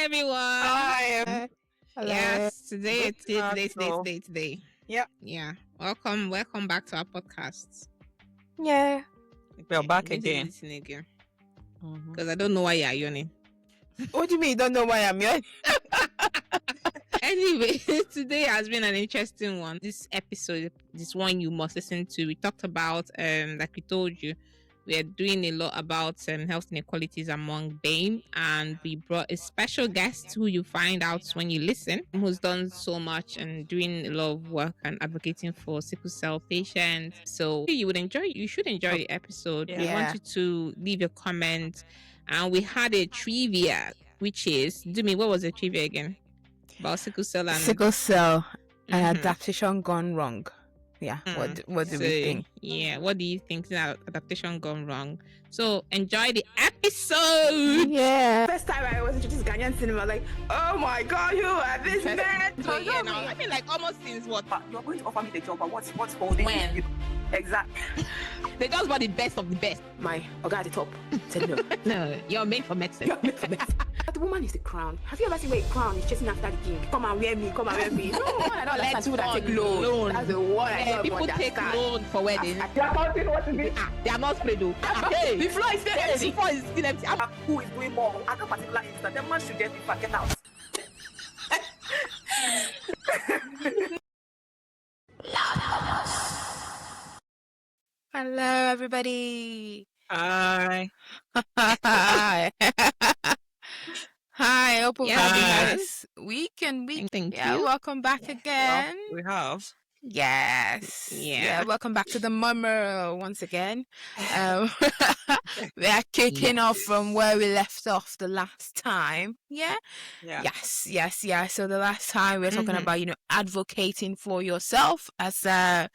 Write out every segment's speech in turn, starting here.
everyone. Hi. Hello. Yes, today, Good today. Yep. Yeah. Welcome back to our podcast. Yeah. We're back I'm going to again. listen again. Because I don't know why you're yawning. What do you mean you don't know why I'm here? Anyway, today has been an interesting one. This episode, this one you must listen to. We talked about, like we told you, we are doing a lot about health inequalities among BAME, and we brought a special guest who you find out when you listen, who's done so much and doing a lot of work and advocating for sickle cell patients. So you should enjoy the episode. We want you to leave your comments, and we had a trivia, which is, what was the trivia again? About sickle cell and adaptation gone wrong. Yeah. What do we think? Yeah, what do you think is adaptation gone wrong? So enjoy the episode. Yeah. First time I was introduced to Ghanaian cinema, like, oh my god, you are this man. So yeah, now I mean, like almost since what? But you're going to offer me the job, but what's holding When? you? Exactly. They just want the best of the best. My Oga at the top said no. No, you're made for medicine. You're made for this. The woman is the crown. Have you ever seen where a crown is chasing after the king? Come and wear me, come and wear me. No, I don't understand people that take loan. That's the one I don't People take loan for weddings. They are counting what is it? They are not spread though. Hey, The floor is still empty. the floor is still empty. Who is doing more? At that particular instant, the man should just be get out. Hello, everybody. Hi. Hi. Hi. Hope you're having Hi. a nice week and week. Thank Yeah. you. Welcome back again. Well, we have. Yes. Yeah. Welcome back to the mummer once again. We are kicking off from where we left off the last time. Yeah. Yeah. Yes. So the last time we were talking about, advocating for yourself as a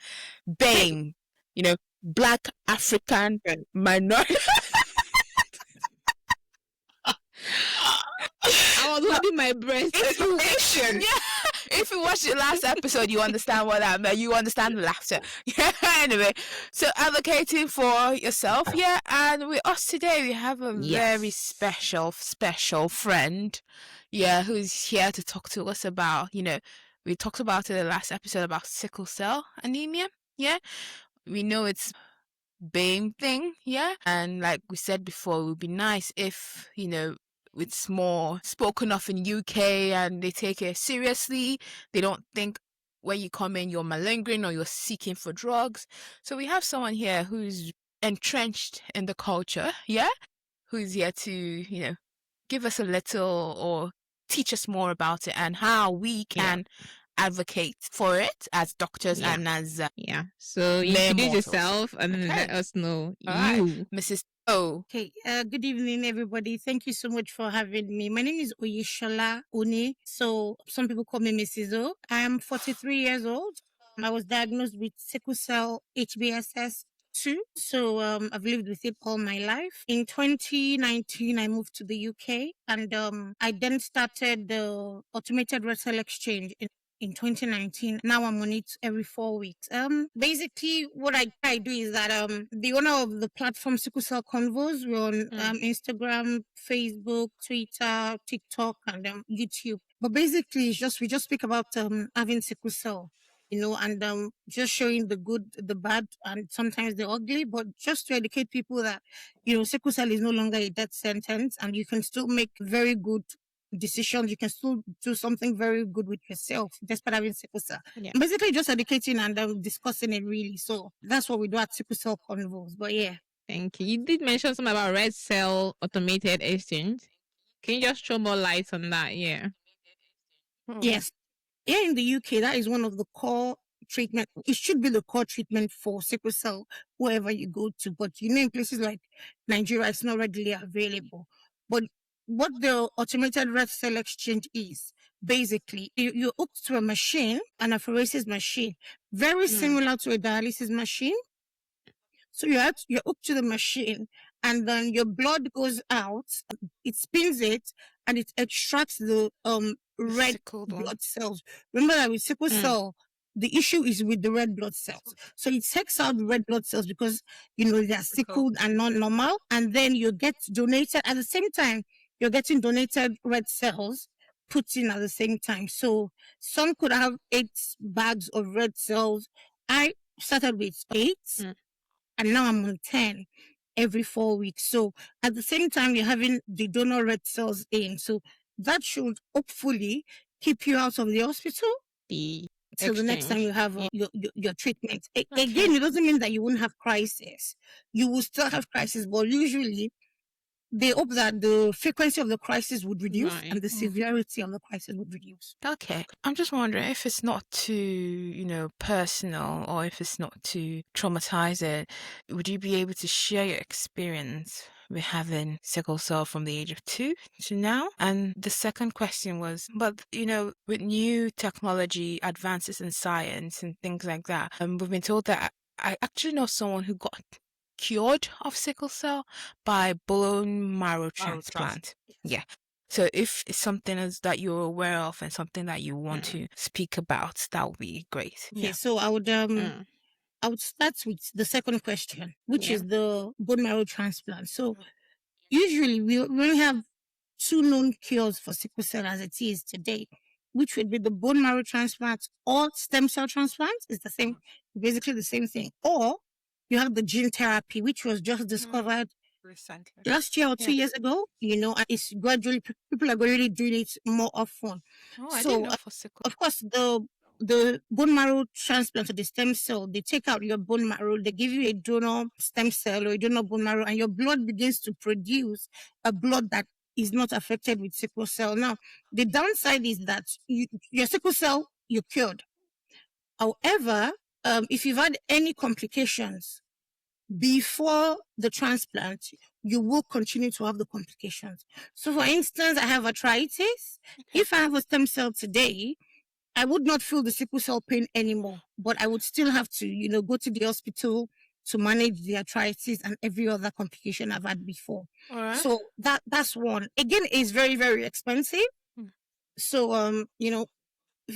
BAME, Black African minority. I was holding my breath. If you watch the last episode, you understand what that meant. You understand the laughter. Yeah. Anyway, so advocating for yourself. Yeah. And with us today, we have a very special friend. Yeah, who's here to talk to us about. We talked about it in the last episode about sickle cell anemia. Yeah. We know it's BAME thing. Yeah. And like we said before, it would be nice if it's more spoken of in UK and they take it seriously. They don't think when you come in you're malingering or you're seeking for drugs. So we have someone here who's entrenched in the culture, who's here to, give us a little or teach us more about it and how we can advocate for it as doctors and as So you mere introduce mortals. yourself and let us know All you. Mrs. O. Okay, good evening, everybody. Thank you so much for having me. My name is Oyesola Oni. So some people call me Mrs. O. I am 43 years old. I was diagnosed with sickle cell HBSS 2. So I've lived with it all my life. In 2019, I moved to the UK and I then started the automated red cell exchange in 2019. Now I'm on it every 4 weeks. Basically what I do is that the owner of the platform Sickle Cell Convos, we're on Instagram, Facebook, Twitter, TikTok, and YouTube. But basically it's we just speak about having sickle cell, and just showing the good, the bad, and sometimes the ugly, but just to educate people that sickle cell is no longer a death sentence and you can still make very good decisions. You can still do something very good with yourself despite having sickle cell. Basically just educating and discussing it really. So that's what we do at Sickle Cell Convos. But yeah. Thank you. You did mention something about red cell automated exchange. Can you just throw more light on that? Yeah. Yes. Here in the UK, that is one of the core treatment. It should be the core treatment for sickle cell wherever you go to. But in places like Nigeria, it's not readily available. But what the automated red cell exchange is, basically, you're hooked to a machine, an apheresis machine, very similar to a dialysis machine. So you're hooked to the machine, and then your blood goes out, it spins it, and it extracts the red blood cells. Remember that with sickle cell, the issue is with the red blood cells. So it takes out the red blood cells because, they are sickled and not normal. And then you get donated. At the same time, you're getting donated red cells put in at the same time. So some could have 8 bags of red cells. I started with 8, and now I'm on 10 every 4 weeks. So at the same time, you're having the donor red cells in. So that should hopefully keep you out of the hospital The till the next time exchange. you have your treatment. Okay. Again, it doesn't mean that you won't have crisis. You will still have crisis, but usually they hope that the frequency of the crisis would reduce and the severity of the crisis would reduce. Okay. I'm just wondering if it's not too, personal, or if it's not too traumatizing, would you be able to share your experience with having sickle cell from the age of 2 to now? And the second question was, but with new technology, advances in science and things like that, we've been told that I actually know someone who got cured of sickle cell by bone marrow transplant. Yeah. So if it's something that you're aware of and something that you want to speak about, that would be great. Okay, so I would start with the second question, which is the bone marrow transplant. So usually we only have 2 known cures for sickle cell as it is today, which would be the bone marrow transplant or stem cell transplant. It's the same, basically the same thing. Or you have the gene therapy, which was just discovered Recently. last year or 2 years ago, and it's gradually, people are gradually doing it more often. Oh, I So, didn't know for sickle. of course, the bone marrow transplant or the stem cell, they take out your bone marrow, they give you a donor stem cell or a donor bone marrow, and your blood begins to produce a blood that is not affected with sickle cell. Now, the downside is that your sickle cell, you're cured. However, if you've had any complications before the transplant, you will continue to have the complications. So, for instance, I have arthritis. If I have a stem cell today, I would not feel the sickle cell pain anymore, but I would still have to, go to the hospital to manage the arthritis and every other complication I've had before. All right. So that's one. Again, it's very, very expensive. So,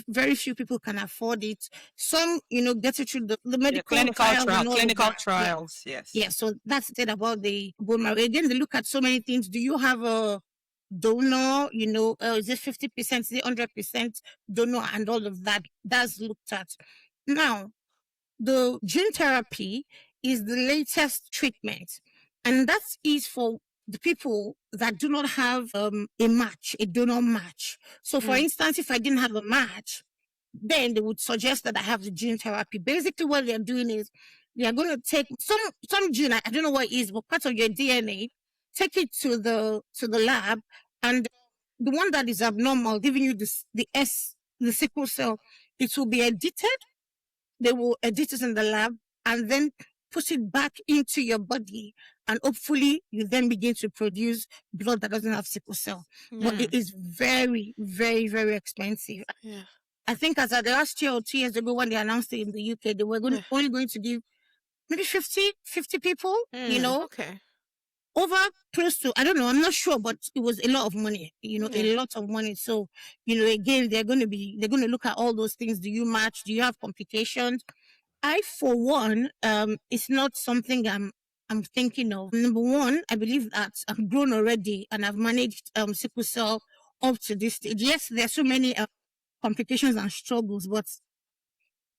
very few people can afford it. Some, get it through the medical Clinical trials and all of clinical that. trials, yes. Yeah, so that's it about the bone marrow. Again, they look at so many things. Do you have a donor? Is it 50%? Is it 100% donor? And all of that. That's looked at. Now, the gene therapy is the latest treatment, and that is for the people that do not have a donor match. So, for instance, if I didn't have a match, then they would suggest that I have the gene therapy. Basically, what they're doing is they are going to take some gene, I don't know what it is, but part of your DNA, take it to the lab, and the one that is abnormal, giving you the sickle cell, it will be edited. They will edit it in the lab and then put it back into your body, and hopefully you then begin to produce blood that doesn't have sickle cell. But it is very, very, very expensive. Yeah. I think as at last year or 2 years ago when they announced it in the UK, they were only going to give maybe 50 people, Okay. over close to, I don't know, I'm not sure, but it was a lot of money, a lot of money. So, again, they're going to look at all those things. Do you match? Do you have complications? I, for one, it's not something I'm thinking of. Number one, I believe that I'm grown already and I've managed sickle cell up to this stage. Yes, there are so many complications and struggles, but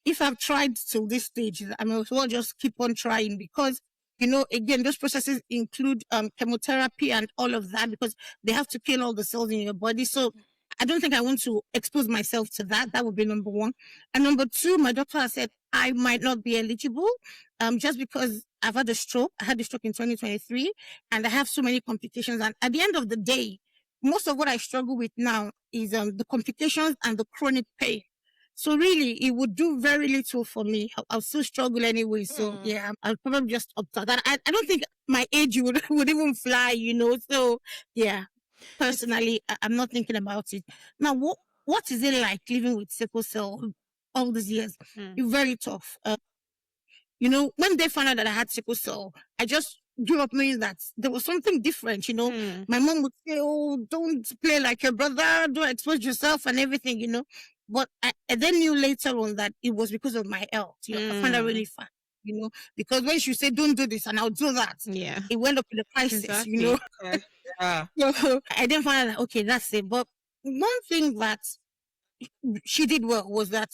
if I've tried till this stage, I may as well just keep on trying, because again, those processes include chemotherapy and all of that, because they have to kill all the cells in your body. So I don't think I want to expose myself to that. That would be number one. And number two, my doctor has said I might not be eligible, just because I've had a stroke. I had a stroke in 2023, and I have so many complications. And at the end of the day, most of what I struggle with now is the complications and the chronic pain. So really, it would do very little for me. I'll still struggle anyway. So yeah, I'll probably just opt out. And I don't think my age would even fly, So yeah, personally, I'm not thinking about it. Now, what is it like living with sickle cell all these years? It's very tough. When they found out that I had sickle cell, I just grew up knowing that there was something different. My mom would say, "Oh, don't play like your brother, don't expose yourself and everything," But I then knew later on that it was because of my health. I found that really fun, because when she said, "Don't do this," and I'll do that, Yeah. it went up in a crisis, Exactly. Okay. So I didn't find out, okay, that's it. But one thing that she did well was that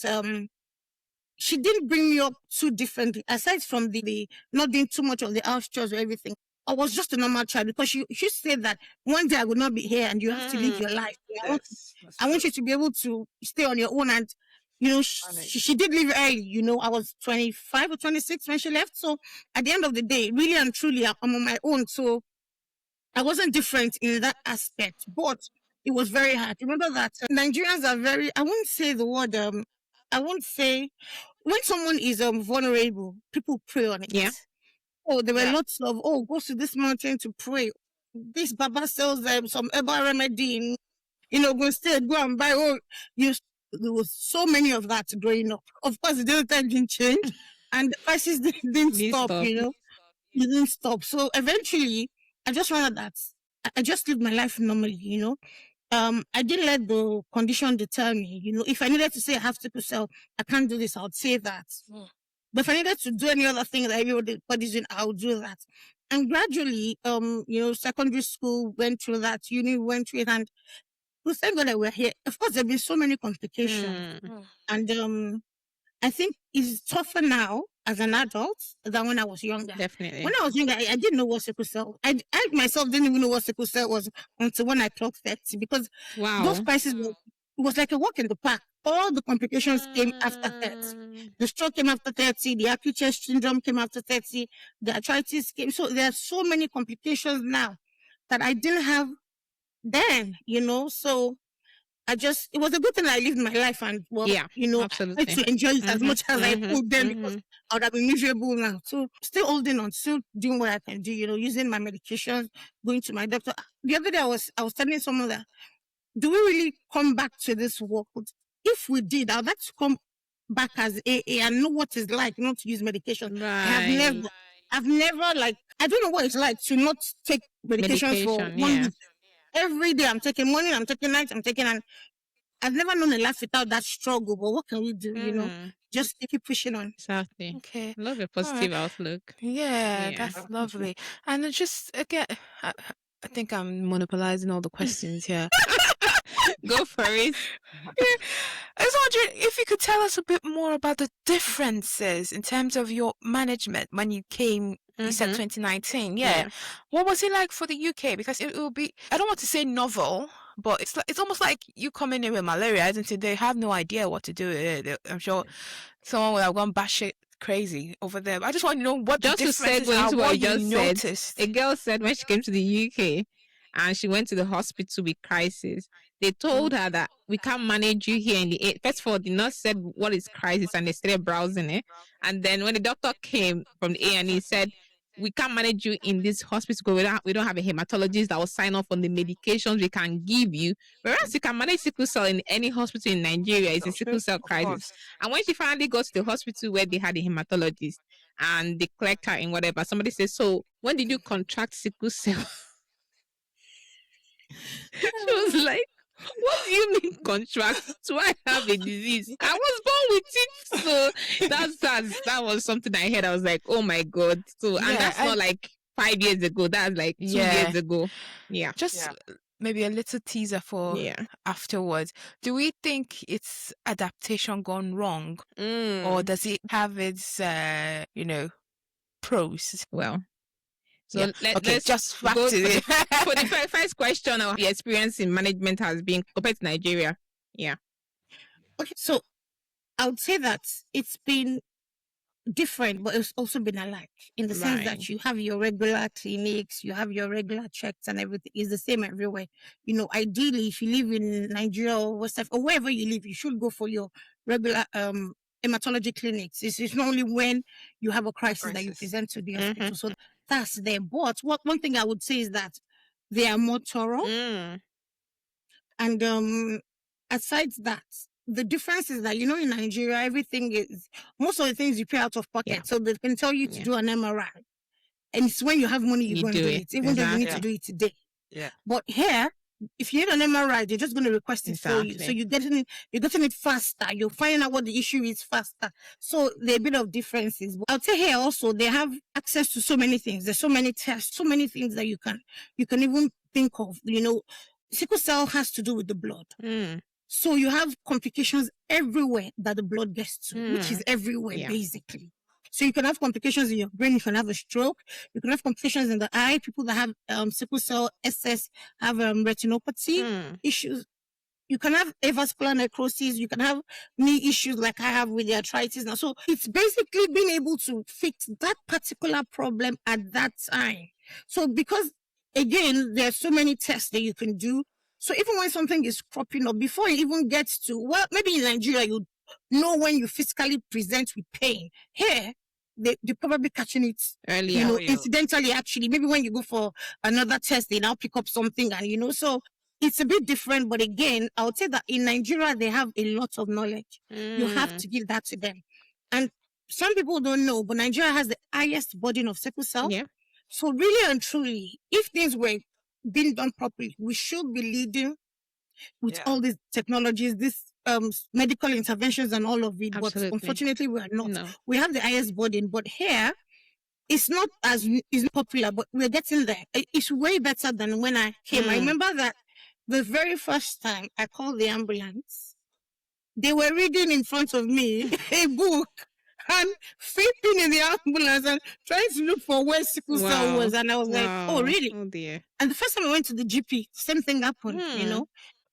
she didn't bring me up too differently, aside from the not doing too much of the house chores or everything. I was just a normal child because she said that one day I would not be here and you have to live your life. I want you to be able to stay on your own. And, she did leave early. I was 25 or 26 when she left. So at the end of the day, really and truly, I'm on my own. So I wasn't different in that aspect, but it was very hard. Remember that Nigerians are very, I won't say the word, I won't say, when someone is vulnerable, people pray on it. Yeah. Oh, there were lots of, go to this mountain to pray. This Baba sells some herbal remedy, go and buy. There was so many of that growing up. Of course, the time didn't change and the prices didn't stop, It didn't stop. So eventually, I just found out that I just lived my life normally, I didn't let the condition deter me. If I needed to say I have sickle cell, I can't do this, I would say that. But if I needed to do any other thing that everybody's doing, I would do that. And gradually, secondary school went through that, uni went through it, and we thank God that we're here. Of course, there have been so many complications. And I think it's tougher now as an adult than when I was younger. Definitely. When I was younger, I didn't know what sickle cell. I myself didn't even know what sickle cell was until when I clocked 30, because those crises it was like a walk in the park. All the complications came after 30. The stroke came after 30. The acute chest syndrome came after 30. The arthritis came. So there are so many complications now that I didn't have then, So it was a good thing I lived my life and, absolutely. I tried to enjoy it as much as I could then, because I would have been miserable now. So still holding on, still doing what I can do, using my medications, going to my doctor. The other day I was telling someone that, do we really come back to this world? If we did, I'd like to come back as AA and know what it's like not to use medication. Right. I've never I don't know what it's like to not take medication for 1 week. Every day I'm taking morning, I'm taking night, I'm taking, and I've never known a life without that struggle. But what can we do? Just keep pushing on. Exactly. Okay. Love a positive outlook. Yeah, that's lovely. And just again, I think I'm monopolizing all the questions here. Go for it. I was wondering if you could tell us a bit more about the differences in terms of your management when you came. You said 2019. Yeah. What was it like for the UK? Because it will be, I don't want to say novel, but it's almost like you coming in with malaria, isn't it? They have no idea what to do with it. I'm sure someone would have gone batshit crazy over there. I just want to know what just the differences are, into what you just noticed. Said. A girl said when she came to the UK and she went to the hospital with crisis, they told her that we can't manage you here in the A. First of all, the nurse said, what is crisis? And they started browsing it. And then when the doctor came from the A and he said, we can't manage you in this hospital because we don't have a hematologist that will sign off on the medications we can give you. Whereas you can manage sickle cell in any hospital in Nigeria, it's a sickle cell crisis. And when she finally got to the hospital where they had a hematologist and they collect her in whatever, somebody says, so when did you contract sickle cell? She was like, what do you mean contract? Do I have a disease? I was born with it. So that was something I heard. I was like, oh my God. So and that's not like 5 years ago. That's like 2 years ago. Yeah. Just maybe a little teaser for afterwards. Do we think it's adaptation gone wrong? Or does it have its pros? Well. So let's just back to it. For the first question, our experience in management has been compared to Nigeria. Yeah. Okay, so I would say that it's been different, but it's also been alike in the sense that you have your regular clinics, you have your regular checks, and everything is the same everywhere. Ideally, if you live in Nigeria or West Africa or wherever you live, you should go for your regular hematology clinics. It's not only when you have a crisis that you present to the hospital. So that's there. But one thing I would say is that they are more thorough. And aside that, the difference is that, in Nigeria, everything is, most of the things you pay out of pocket. So they can tell you to do an MRI. And it's when you have money, you go and do it. Even though you need to do it today. Yeah. But here, if you need an MRI, they're just going to request it for you. So you're getting it faster. You're finding out what the issue is faster. So there are a bit of differences. But I'll say here also, they have access to so many things. There's so many tests, so many things that you can even think of, sickle cell has to do with the blood. So you have complications everywhere that the blood gets to, which is everywhere, basically. So you can have complications in your brain. You can have a stroke. You can have complications in the eye. People that have sickle cell SS have retinopathy issues. You can have avascular necrosis. You can have knee issues like I have with the arthritis now. So it's basically being able to fix that particular problem at that time. So because, again, there are so many tests that you can do. So even when something is cropping up, before it even gets to, well, maybe in Nigeria, you know when you physically present with pain. Here, they're probably catching it earlier. Incidentally, actually. Maybe when you go for another test, they now pick up something and, so it's a bit different. But again, I would say that in Nigeria, they have a lot of knowledge. You have to give that to them. And some people don't know, but Nigeria has the highest burden of sickle cell. Yeah. So really and truly, if things were being done properly, we should be leading with all these technologies, these medical interventions and all of it. Absolutely. But unfortunately, we are not. No. We have the highest burden, but here, it's not popular, but we're getting there. It's way better than when I came. I remember that the very first time I called the ambulance, they were reading in front of me a book and flipping in the ambulance and trying to look for where sickle cell was. And I was like, oh, really? Oh, dear. And the first time I went to the GP, same thing happened,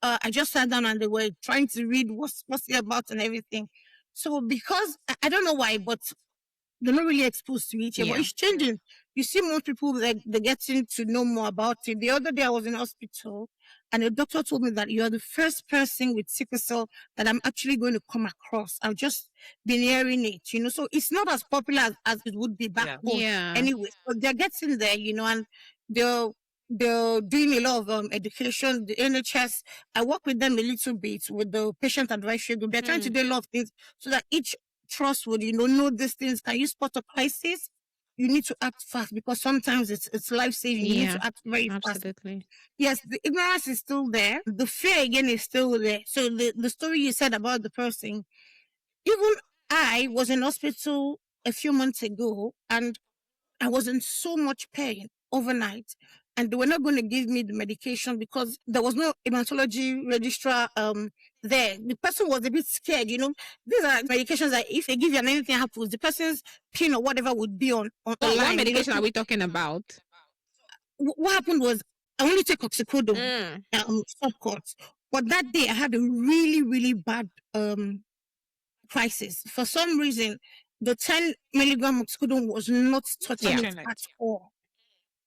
I just sat down and they were trying to read what's it about and everything. So because, I don't know why, but they're not really exposed to it yet, but it's changing. You see more people, they're getting to know more about it. The other day I was in hospital and the doctor told me that you are the first person with sickle cell that I'm actually going to come across. I've just been hearing it, so it's not as popular as it would be back home anyway. But they're getting there, and they're doing a lot of education. The NHS, I work with them a little bit with the patient advisory group. They're trying to do a lot of things so that each trust would, know these things. Can you spot a crisis? You need to act fast because sometimes it's life-saving. You need to act very fast. Yes, the ignorance is still there. The fear, again, is still there. So the story you said about the person, even I was in hospital a few months ago and I was in so much pain overnight. And they were not going to give me the medication because there was no hematology registrar there. The person was a bit scared, These are medications that if they give you and anything happens, the person's pin or whatever would be on the line. What medication are we talking about? What happened was I only take oxycodone, subcut. But that day I had a really, really bad crisis. For some reason, the 10 milligram oxycodone was not touching it at all.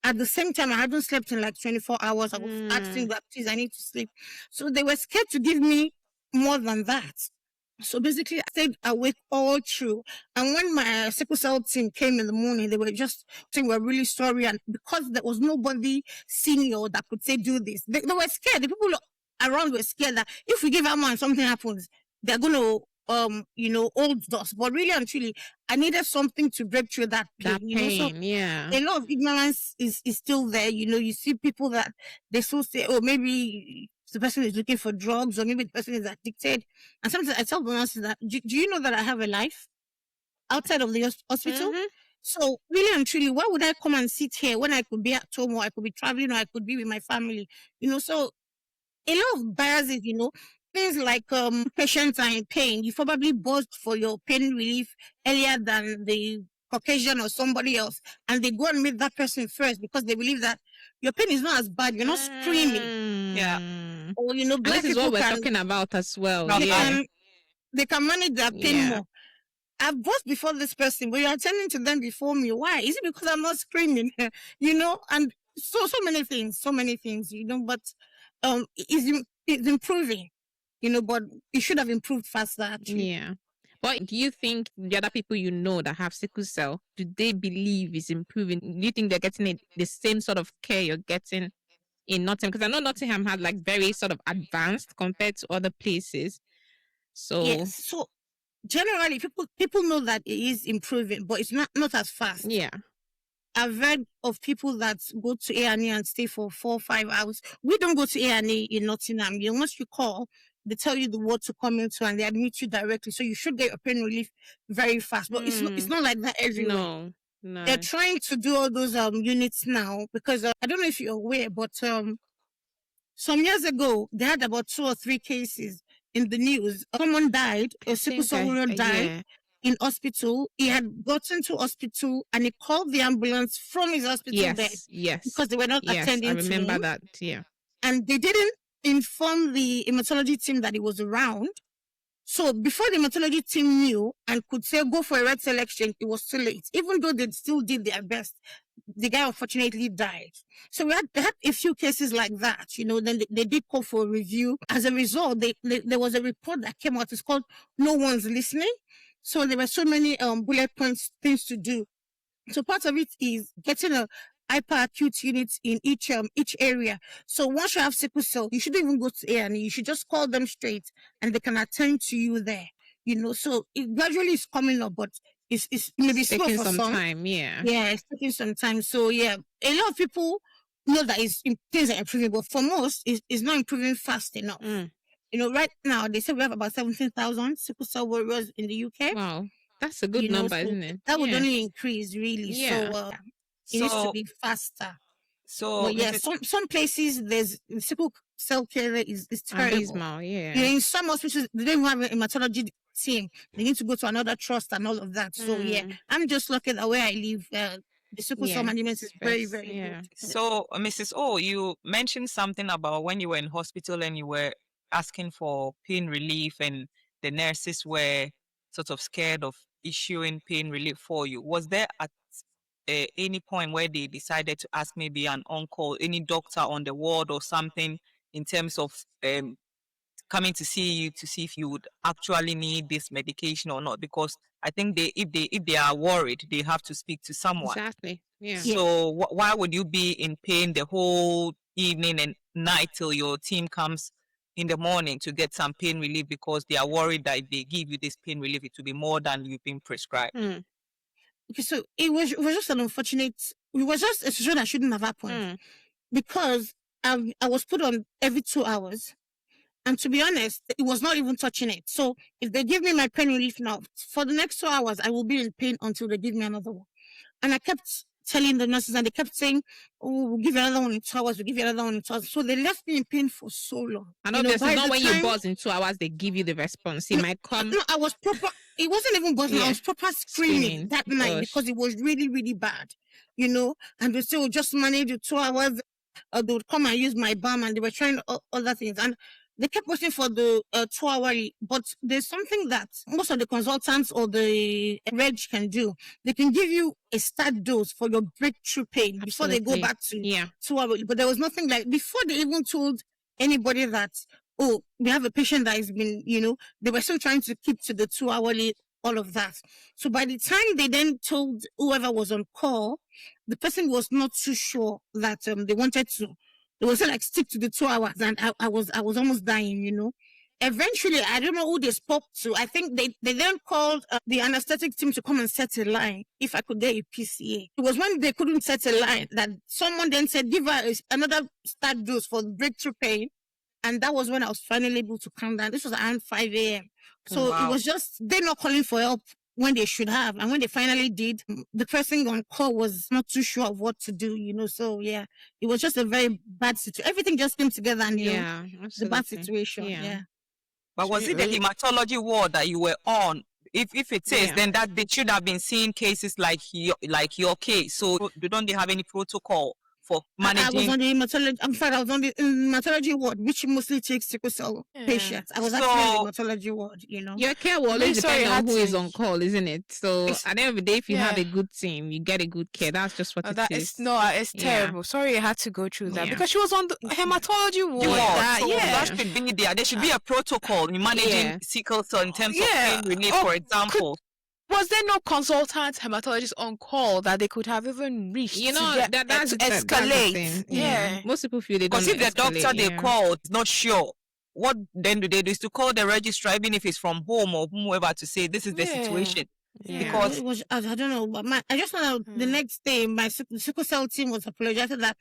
At the same time, I hadn't slept in like 24 hours. I was asking that, please, I need to sleep. So they were scared to give me more than that. So basically, I stayed awake all through. And when my sickle cell team came in the morning, they were just saying, we're really sorry. And because there was nobody senior that could say, do this, they were scared. The people around were scared that if we give Amma and something happens, they're going to hold us. But really and truly, I needed something to break through that pain. So a lot of ignorance is still there. You see people that they still say, oh, maybe the person is looking for drugs or maybe the person is addicted. And sometimes I tell the nurses that, do you know that I have a life outside of the hospital? So really and truly, why would I come and sit here when I could be at home or I could be traveling or I could be with my family? So a lot of biases, things like patients are in pain. You probably buzzed for your pain relief earlier than the Caucasian or somebody else, and they go and meet that person first because they believe that your pain is not as bad. You're not screaming. Or black this is what we're talking about as well. They can manage their pain more. I've buzzed before this person, but you're attending to them before me. Why? Is it because I'm not screaming? And so many things, but it's improving. But it should have improved faster, actually. Yeah. But do you think the other people that have sickle cell, do they believe is improving? Do you think they're getting the same sort of care you're getting in Nottingham? Because I know Nottingham had like very sort of advanced compared to other places. So yes. So generally, people know that it is improving, but it's not as fast. Yeah. I've heard of people that go to A&E and stay for 4 or 5 hours. We don't go to A&E in Nottingham. Once you call, they tell you the ward to come into and they admit you directly. So you should get your pain relief very fast. But it's not like that everywhere. No. They're trying to do all those units now because I don't know if you're aware, but Some years ago, they had about 2 or 3 cases in the news. Someone died, a sickle cell warrior died in hospital. He had gotten to hospital and he called the ambulance from his hospital bed because they were not attending to him. I remember that, yeah. And they didn't inform the hematology team that he was around. So before the hematology team knew and could say, go for a red cell exchange, it was too late. Even though they still did their best, the guy unfortunately died. So they had a few cases like that, then they did call for a review. As a result, there was a report that came out. It's called No One's Listening. So there were so many bullet points, things to do. So part of it is getting a hyperacute unit in each area. So once you have sickle cell, you shouldn't even go to A&E. You should just call them straight and they can attend to you there. So it gradually is coming up, but it's maybe slow taking for some some time. Yeah, it's taking some time. So yeah, a lot of people know that things are improving, but for most, it's not improving fast enough. Right now they say we have about 17,000 sickle cell warriors in the UK. Wow, that's a good number, isn't it? That would only increase, really. Yeah. So it needs to be faster. So But yeah, some places there's sickle cell care is terrible. Abysmal, yeah. In some hospitals they don't even have a hematology team. They need to go to another trust and all of that. So yeah, I'm just lucky that where I live, the sickle cell management is very, very good. So Mrs. O, you mentioned something about when you were in hospital and you were asking for pain relief and the nurses were sort of scared of issuing pain relief for you. Was there at any point where they decided to ask maybe an on-call, any doctor on the ward or something in terms of coming to see you to see if you would actually need this medication or not? Because I think if they are worried, they have to speak to someone. Exactly. Yeah. So why would you be in pain the whole evening and night till your team comes in the morning to get some pain relief because they are worried that if they give you this pain relief, it will be more than you've been prescribed? Okay, so it was just an unfortunate. It was just a situation that shouldn't have happened because I was put on every 2 hours, and to be honest, it was not even touching it. So if they give me my pain relief now, for the next 2 hours, I will be in pain until they give me another one. And I kept telling the nurses, and they kept saying, "Oh, we'll give you another one in 2 hours. We'll give you another one in 2 hours." So they left me in pain for so long. And obviously, not when you buzz in 2 hours, they give you the response. It might come. No, I was proper. It wasn't even buzzing. I was proper screaming that night because it was really, really bad. And they said, "We'll just manage the 2 hours." They would come and use my balm, and they were trying other things. And they kept waiting for the 2 hour. But there's something that most of the consultants or the reg can do. They can give you a start dose for your breakthrough pain before they go back to 2 hours. But there was nothing like before they even told anybody that, oh, we have a patient that has been, they were still trying to keep to the 2 hourly, all of that. So by the time they then told whoever was on call, the person was not too sure that they wanted to. They were saying like stick to the 2 hours, and I was almost dying. Eventually, I don't know who they spoke to. I think they then called the anesthetic team to come and set a line if I could get a PCA. It was when they couldn't set a line that someone then said, give her another start dose for breakthrough pain. And that was when I was finally able to calm down. This was around 5 a.m. So it was just, they're not calling for help when they should have. And when they finally did, the person on call was not too sure of what to do, So, yeah, it was just a very bad situation. Everything just came together and, the bad situation. Yeah. But was it the hematology ward that you were on? If it is, then that they should have been seeing cases like your case. So don't they have any protocol for managing? I was on the hematology. I'm sorry, I was on the hematology ward, which mostly takes sickle cell patients. I was actually on the hematology ward. Your care will always depend on who is on call, isn't it? So at the end of the day, if you have a good team, you get a good care. That's just what it is. It's terrible. Sorry, I had to go through that because she was on the hematology ward. That should be there. There should be a protocol in managing sickle cell in terms of pain relief, for example. Was there no consultant hematologist on call that they could have even reached? That's escalate. Yeah. Most people feel they don't. Because if the doctor they called is not sure, what then do they do? Is to call the registrar, even if it's from home or whoever, to say this is the situation. Yeah. Because it was, I don't know, but I just know the next day my sickle cell team was apologizing that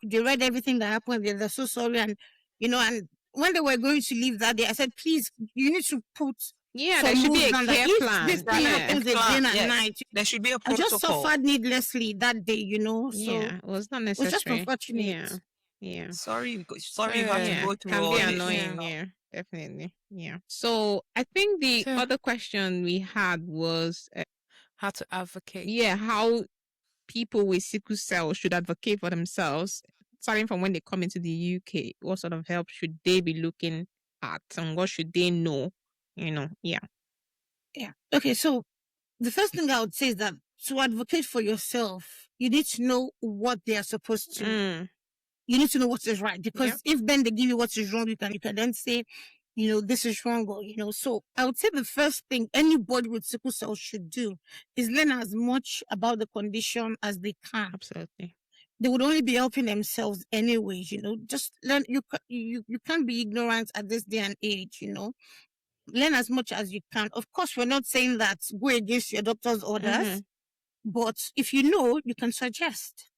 they read everything that happened. They're so sorry, and and when they were going to leave that day, I said, please, you need to put. Yeah, there should be a care plan. This thing happens again at night. There should be a protocol. I just suffered needlessly that day, So it was not necessary. It was just unfortunate. Yeah. Yeah. Sorry you have to Yeah. go through Can all be this. annoying. Yeah. Definitely. Yeah. So I think the So- other question we had was, How to advocate. yeah, how people with sickle cell should advocate for themselves, starting from when they come into the UK. What sort of help should they be looking at, and what should they know? Yeah. Yeah. Okay. So the first thing I would say is that to advocate for yourself, you need to know what they are supposed to. You need to know what is right, because if then they give you what is wrong, you can then say, this is wrong, or So I would say the first thing anybody with sickle cell should do is learn as much about the condition as they can. Absolutely. They would only be helping themselves anyways. Just learn. You can't be ignorant at this day and age. Learn as much as you can. Of course, we're not saying that go against your doctor's orders, but if you know, you can suggest.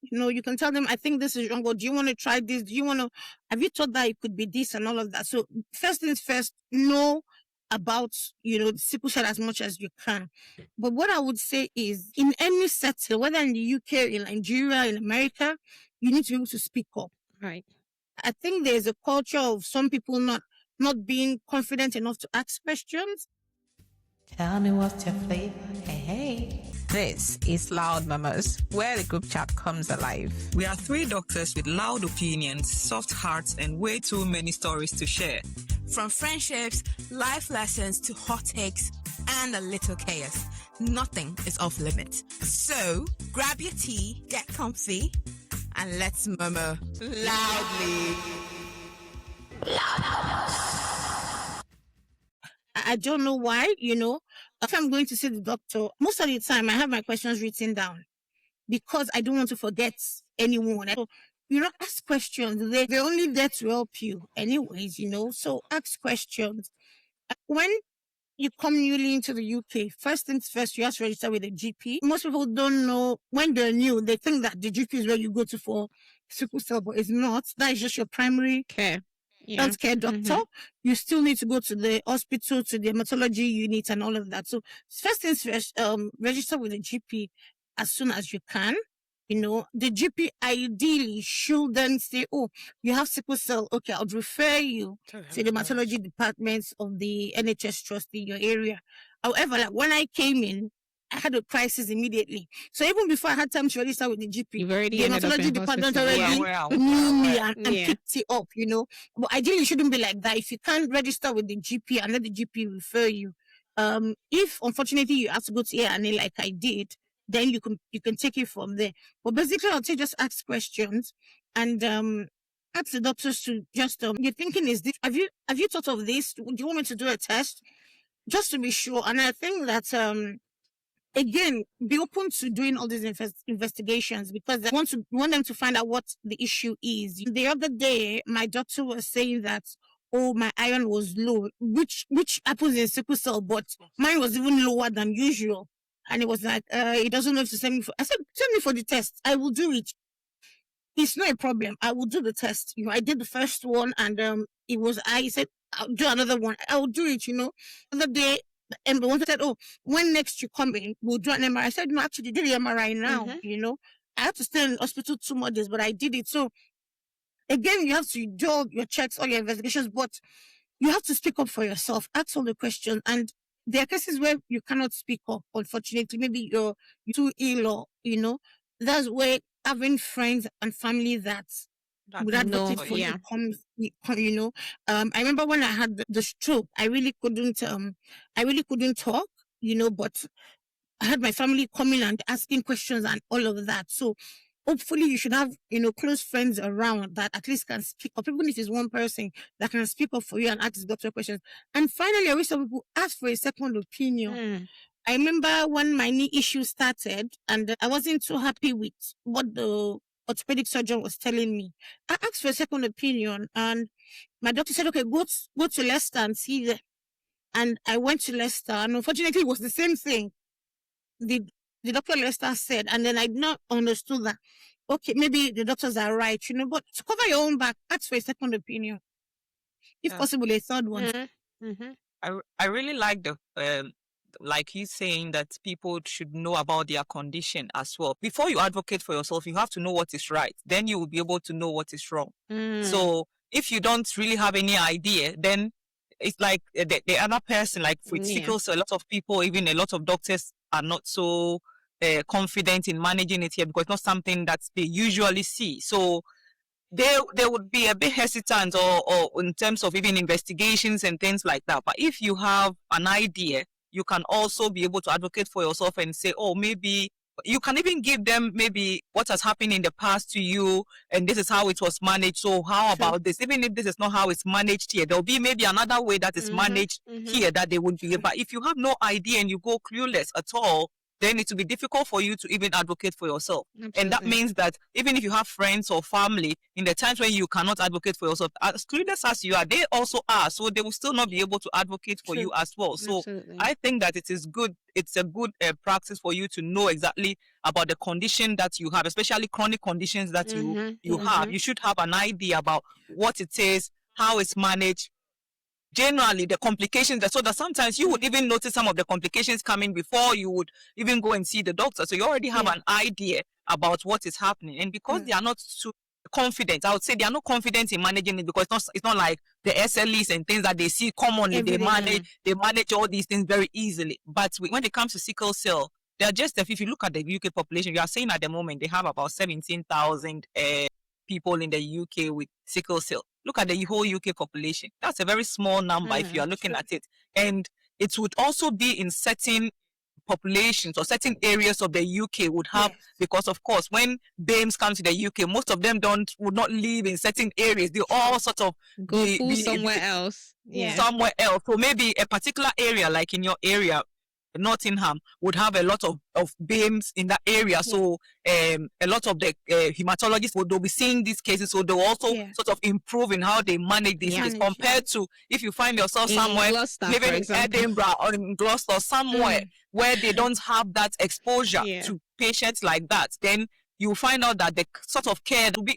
You can tell them, I think this is wrong, or do you want to try this? Have you thought that it could be this and all of that? So first things first, know about, sickle cell as much as you can. But what I would say is, in any setting, whether in the UK, in Nigeria, in America, you need to be able to speak up. Right. I think there's a culture of some people not being confident enough to ask questions. Tell me what's your flavor. Hey. This is Loud Mamas, where the group chat comes alive. We are 3 doctors with loud opinions, soft hearts, and way too many stories to share. From friendships, life lessons to hot takes and a little chaos, nothing is off limits. So grab your tea, get comfy, and let's murmur loudly. I don't know why, if I'm going to see the doctor, most of the time I have my questions written down because I don't want to forget anyone. So, ask questions. They're only there to help you anyways, so ask questions. When you come newly into the UK, first things first, you have to register with a GP. Most people don't know when they're new, they think that the GP is where you go to for sickle cell, but it's not. That is just your primary care. Healthcare doctor. You still need to go to the hospital, to the hematology unit and all of that. So first things first, register with the GP as soon as you can. The GP ideally should then say, oh, you have sickle cell. Okay, I'll refer you to the hematology departments of the NHS trust in your area. However, when I came in, I had a crisis immediately. So even before I had time to register with the GP, You've already the ended up hematology in department hospital. already knew me and picked it up, But ideally, it shouldn't be like that. If you can't register with the GP and let the GP refer you, if unfortunately you have to go to A&E like I did, then you can take it from there. But basically, I'll say just ask questions and ask the doctors to just your thinking is this. Have you thought of this? Do you want me to do a test? Just to be sure. And I think that again, be open to doing all these investigations because I want them to find out what the issue is. The other day, my doctor was saying that, oh, my iron was low, which happens in sickle cell, but mine was even lower than usual. And it was like, he doesn't know if to send me for. I said, send me for the test. I will do it. It's not a problem. I will do the test. I did the first one, and it was. I said, I'll do another one. I will do it. The other day. And the one said, oh, when next you come in, we'll do an MRI. I said, no, actually, do the MRI now, I had to stay in the hospital 2 more days, but I did it. So, again, you have to do all your checks, all your investigations, but you have to speak up for yourself, ask all the questions. And there are cases where you cannot speak up, unfortunately. Maybe you're too ill or, that's where having friends and family that would advocate for you comes, I remember when I had the stroke, I really couldn't talk, but I had my family coming and asking questions and all of that. So hopefully you should have, close friends around that at least can speak up, even if it's one person that can speak up for you and ask the doctor questions. And finally, I wish some people ask for a second opinion. I remember when my knee issue started and I wasn't so happy with what the orthopedic surgeon was telling me. I asked for a second opinion and my doctor said, okay, go to Leicester and see them. And I went to Leicester and unfortunately it was the same thing. The Dr. Leicester said, and then I did not understood that, okay, maybe the doctors are right, but to cover your own back, ask for a second opinion. If possible, a third one. I really like the like you saying that people should know about their condition as well. Before you advocate for yourself, you have to know what is right. Then you will be able to know what is wrong. So if you don't really have any idea, then it's like the other person, like with sickle cell, a lot of people, even a lot of doctors are not so confident in managing it here because it's not something that they usually see. So they would be a bit hesitant or in terms of even investigations and things like that. But if you have an idea, you can also be able to advocate for yourself and say, oh, maybe you can even give them maybe what has happened in the past to you and this is how it was managed. So how about this? Even if this is not how it's managed here, there'll be maybe another way that is managed here that they would be. But if you have no idea and you go clueless at all, then it will be difficult for you to even advocate for yourself. Absolutely. And that means that even if you have friends or family, in the times when you cannot advocate for yourself, as clueless as you are, they also are. So they will still not be able to advocate for you as well. So I think that it is good. It's a good practice for you to know exactly about the condition that you have, especially chronic conditions that you have. You should have an idea about what it is, how it's managed, generally the complications, so that sometimes you would even notice some of the complications coming before you would even go and see the doctor. So you already have an idea about what is happening. And because they are not too confident, I would say they are not confident in managing it, because it's not like the SLEs and things that they see commonly. They manage all these things very easily. But when it comes to sickle cell, they're just, if you look at the UK population, you are saying at the moment they have about 17,000 people in the UK with sickle cell. Look at the whole UK population. That's a very small number if you are looking at it. And it would also be in certain populations or certain areas of the UK would have, because of course, when BAMEs come to the UK, most of them would not live in certain areas. They all sort of go somewhere else. Somewhere else. So maybe a particular area, like in your area, Nottingham, would have a lot of BAMEs in that area. So a lot of the hematologists they'll be seeing these cases, so they'll also sort of improve in how they manage these things, compared to if you find yourself somewhere living in Edinburgh or in Gloucester, somewhere where they don't have that exposure to patients like that. Then you find out that the sort of care will be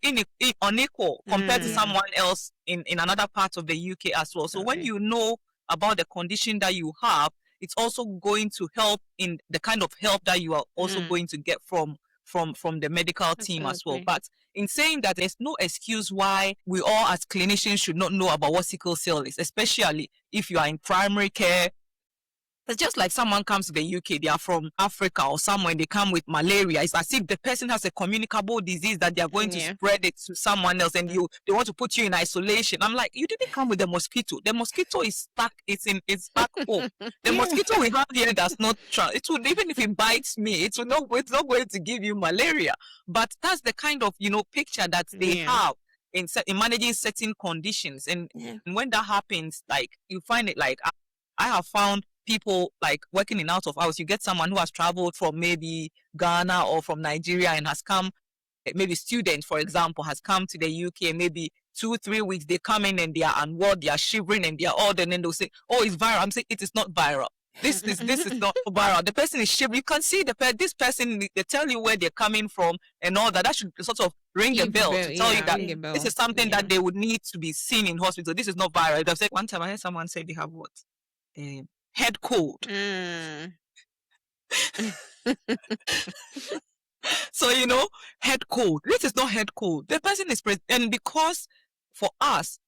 unequal compared to someone else in another part of the UK as well. So when you know about the condition that you have, it's also going to help in the kind of help that you are also going to get from the medical team as well. But in saying that, there's no excuse why we all as clinicians should not know about what sickle cell is, especially if you are in primary care. It's just like someone comes to the UK, they are from Africa or somewhere, they come with malaria. It's as if the person has a communicable disease that they are going to spread it to someone else, and they want to put you in isolation. I'm like, you didn't come with the mosquito. The mosquito is stuck. It's back home. The mosquito we have here does not it would, even if it bites me, it's not going to give you malaria. But that's the kind of picture that they have in managing certain conditions. And when that happens, like you find it, like I have found people like working in out of hours. You get someone who has traveled from maybe Ghana or from Nigeria and has come, maybe student, for example, has come to the UK, maybe 2-3 weeks, they come in and they are unwell, they are shivering and they are odd, and then they'll say, oh, it's viral. I'm saying it is not viral. This is not viral. The person is shivering. You can see this person, they tell you where they're coming from and all that. That should sort of ring a bell to tell you that this is something that they would need to be seen in hospital. This is not viral. They've said, one time I heard someone say they have what? Head cold. So, head cold. This is not head cold. The person is and because for us,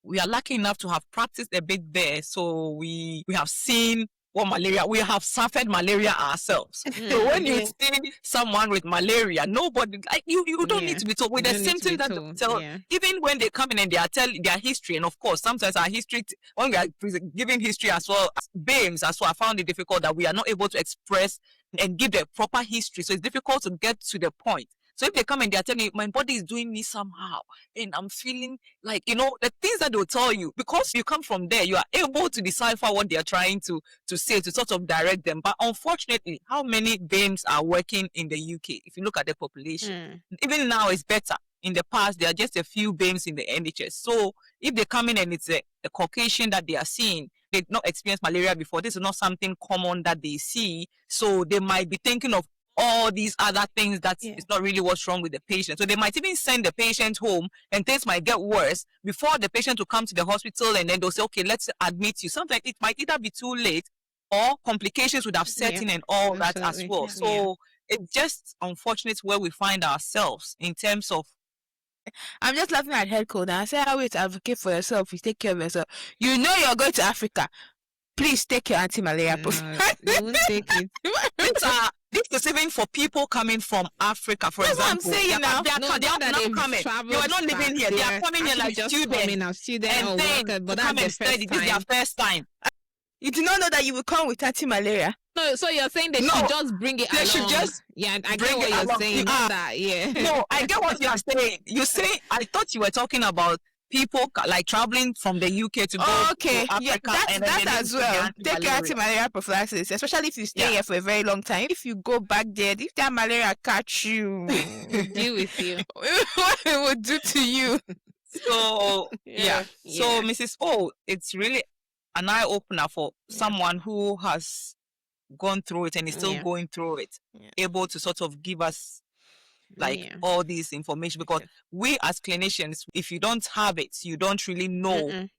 we are lucky enough to have practiced a bit there. So we have seen what malaria, we have suffered malaria ourselves. So when you see someone with malaria, nobody, like you don't need to be told with the symptoms that they tell. Even when they come in and they are telling their history, and of course, sometimes our history, when we are giving history as well, as BAMEs as well, I found it difficult that we are not able to express and give the proper history. So it's difficult to get to the point. So if they come and they're telling you, my body is doing me somehow, and I'm feeling like, the things that they'll tell you, because you come from there, you are able to decipher what they're trying to say, to sort of direct them. But unfortunately, how many BAMEs are working in the UK? If you look at the population, even now it's better. In the past, there are just a few BAMEs in the NHS. So if they come in and it's a Caucasian that they are seeing, they've not experienced malaria before, this is not something common that they see. So they might be thinking of all these other things that is not really what's wrong with the patient. So they might even send the patient home and things might get worse before the patient will come to the hospital, and then they'll say, okay, let's admit you. Sometimes it might either be too late or complications would have set in and all that as absolutely. well. Yeah. So it's just unfortunate where we find ourselves in terms of I'm just laughing at head code and I say how to advocate for yourself. You take care of yourself. You know you're going to Africa. Please take your anti-malaria No, they won't take it. this is even for people coming from Africa, for That's what I'm example. saying now. They are No, not not that they've coming. traveled They were not living back. here. They are coming here actually like just students. coming as students And or then workers, but to that's come their and study. first This is their time. first time. You do not know that you will come with anti-malaria. No, so you're saying they No, should just bring it they along. should just yeah, I bring get what it you're along. saying. Ah. Not that, yeah. No, I get what you are saying. You say, I thought you were talking about people like traveling from the UK to go Okay, to Africa. yeah, and then that they need as to well. get Take your anti-malaria. anti-malaria prophylaxis, especially if you stay here for a very long time. If you go back there, if that malaria catch you, Deal with you. what it would do to you. So yeah. So Yeah. Mrs. O, it's really an eye opener for someone who has gone through it and is still Yeah. going through it, Yeah. able to sort of give us like Yeah. all this information, because we as clinicians, if you don't have it, you don't really know. Mm-mm.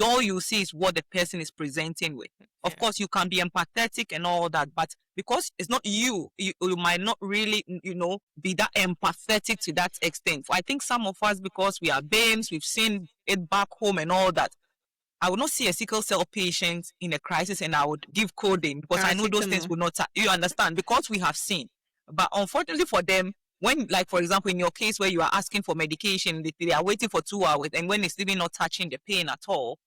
All you see is what the person is presenting with. Of course, you can be empathetic and all that, but because it's not you might not really, be that empathetic to that extent. I think some of us, because we are BAMEs, we've seen it back home and all that. I would not see a sickle cell patient in a crisis and I would give codeine because I know those things Paracetamol. would not, you understand, because we have seen. But unfortunately for them, when, like, for example, in your case where you are asking for medication, they are waiting for 2 hours, and when it's even not touching the pain at all,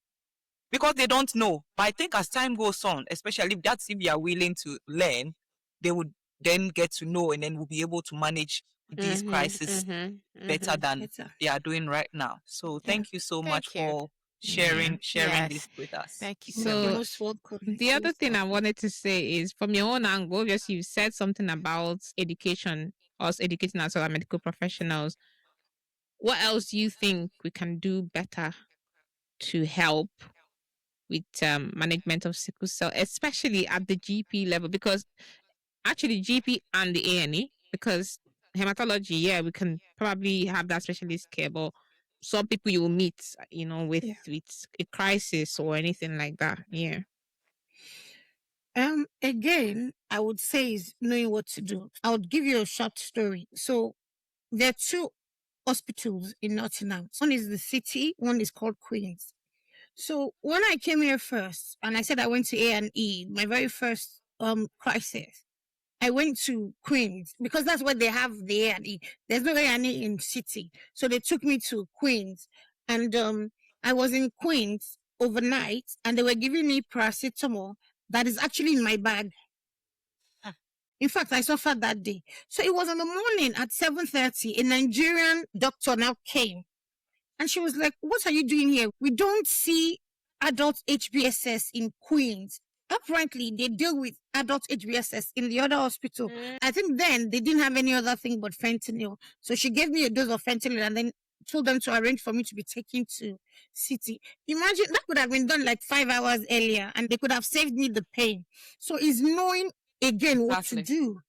because they don't know. But I think as time goes on, especially if you are willing to learn, they would then get to know, and then will be able to manage these crises better than they are doing right now. So thank you so much Thank you. for sharing Yes. this with us. Thank you So, so You're much. most welcome. The other thing I wanted to say is, from your own angle, obviously you said something about education, us educating ourselves as medical professionals. What else do you think we can do better to help with management of sickle cell, especially at the GP level? Because actually GP and the A&E, because hematology, yeah, we can probably have that specialist care, but some people you will meet, with a crisis or anything like that. Yeah. Again, I would say is knowing what to do. I would give you a short story. So there are two hospitals in Nottingham. One is the City, one is called Queen's. So when I came here first, and I said I went to A&E, my very first crisis, I went to Queen's because that's where they have the A&E. There's no A&E in City. So they took me to Queen's, and I was in Queen's overnight, and they were giving me paracetamol that is actually in my bag. In fact, I suffered that day. So it was in the morning at 7:30. A Nigerian doctor now came, and she was like, "What are you doing here? We don't see adult HBSS in Queens. Apparently, they deal with adult HBSS in the other hospital." I think then they didn't have any other thing but fentanyl. So she gave me a dose of fentanyl and then told them to arrange for me to be taken to City. Imagine that could have been done like 5 hours earlier, and they could have saved me the pain. So it's knowing again what to do.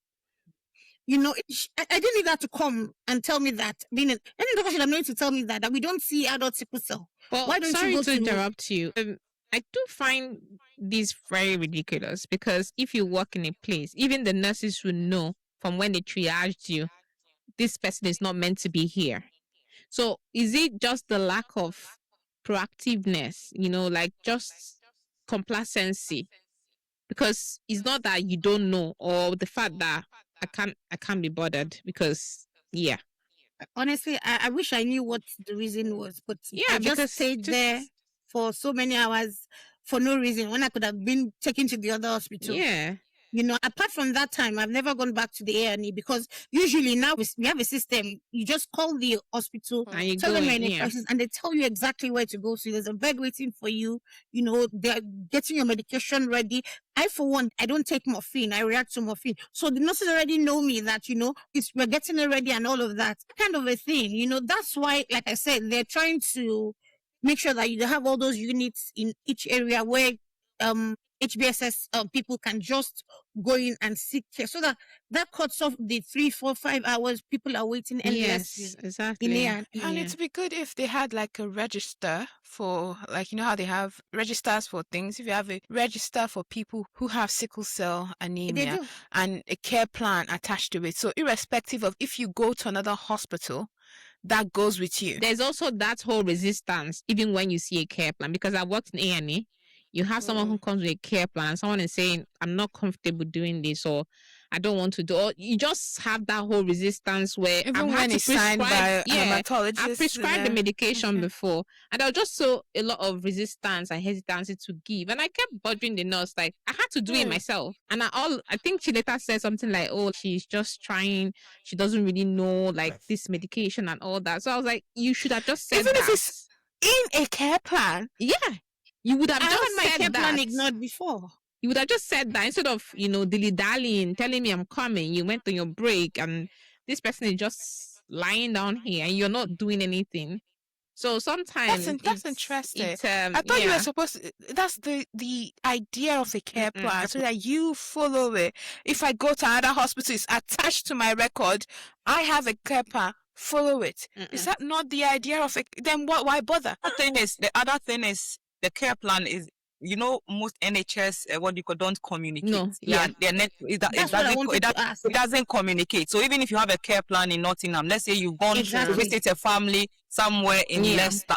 I didn't need that to come and tell me that. Any doctor should have known to tell me that we don't see adult sickle cell. Well, Why don't sorry you go to to interrupt you. I do find this very ridiculous, because if you work in a place, even the nurses will know from when they triaged you, this person is not meant to be here. So is it just the lack of proactiveness, like just complacency? Because it's not that you don't know, or the fact that I can't be bothered, because Honestly, I wish I knew what the reason was, but Yeah, I just because stayed there for so many hours for no reason when I could have been taken to the other hospital. yeah. Apart from that time, I've never gone back to the A&E because usually now we have a system. You just call the hospital, And you tell go them you're in, in a crisis, and they tell you exactly where to go. So there's a bed waiting for you. They're getting your medication ready. I, for one, I don't take morphine. I react to morphine. So the nurses already know me that, we're getting it ready and all of that kind of a thing. That's why, like I said, they're trying to make sure that you have all those units in each area where HBSS people can just go in and seek care, so that cuts off the 3, 4, 5 hours people are waiting endlessly. Yes, exactly. And And it'd be good if they had like a register for, like, you know how they have registers for things. If you have a register for people who have sickle cell they anemia do. and a care plan attached to it. So irrespective of if you go to another hospital, that goes with you. There's also that whole resistance, even when you see a care plan, because I've worked in A&E. You have someone who comes with a care plan, and someone is saying, I'm not comfortable doing this, or I don't want to do, or you just have that whole resistance where Even I've when had to it's signed by prescribe, a hematologist. I've prescribed the medication before, and there was just so a lot of resistance and hesitancy to give, and I kept bothering the nurse, like I had to do it myself, and I think she later said something like, oh, she's just trying, she doesn't really know like this medication and all that. So I was like, you should have just said Even that. if it's in a care plan. Yeah, you would have I just had my said care that. plan ignored before. You would have just said that instead of, dilly-dallying, telling me I'm coming. You went on your break and this person is just lying down here and you're not doing anything. So sometimes That's interesting. It's, I thought you were supposed to, that's the idea of a care plan, so that you follow it. If I go to another hospital, it's attached to my record, I have a care plan, follow it. Is that not the idea of it? Then why bother? The other thing is the care plan is, most NHS don't communicate. No, yeah. That's what I wanted to ask. It doesn't communicate. So even if you have a care plan in Nottingham, let's say you've gone to visit a family somewhere in Leicester,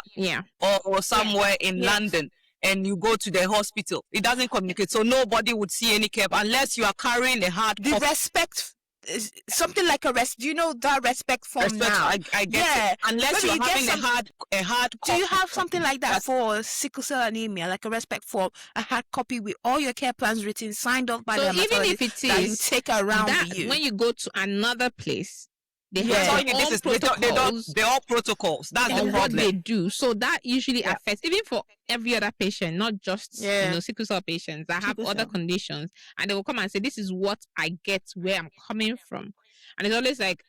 or somewhere in London, and you go to the hospital, it doesn't communicate. So nobody would see any care unless you are carrying a hard The copy. respect is something like a rest. Do you know that respect form now? I get it. Unless Maybe you're having a hard Do you copy. have something like that for sickle cell anemia, like a respect form, a hard copy with all your care plans written, signed off by the So even hematologist if it that you is take around that, with you? when you go to another place, they Yeah. have their This own is, protocols they're all protocols. That's the on what they problem. do. So that usually affects, even for every other patient, not just sickle cell patients that have Sickle other cell. conditions, and they will come and say, this is what I get, where I'm coming from. And it's always like,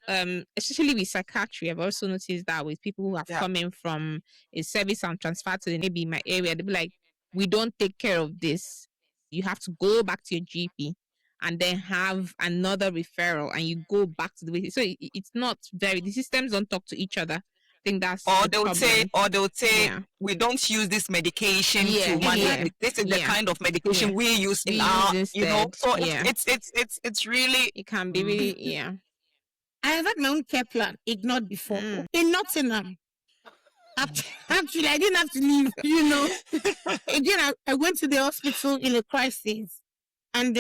especially with psychiatry, I've also noticed that with people who have come in from a service and transferred to maybe my area, they'll be like, we don't take care of this. You have to go back to your GP and then have another referral, and you go back to the way. So it's not the systems don't talk to each other. I think that's Or the they would problem. say, we don't use this medication to manage. Yeah. This is the kind of medication we use in our, instead. So Yeah. it's really. It can be really, I have had my own care plan ignored before. In Nottingham. Actually, I didn't have to leave, Again, I went to the hospital in a crisis, and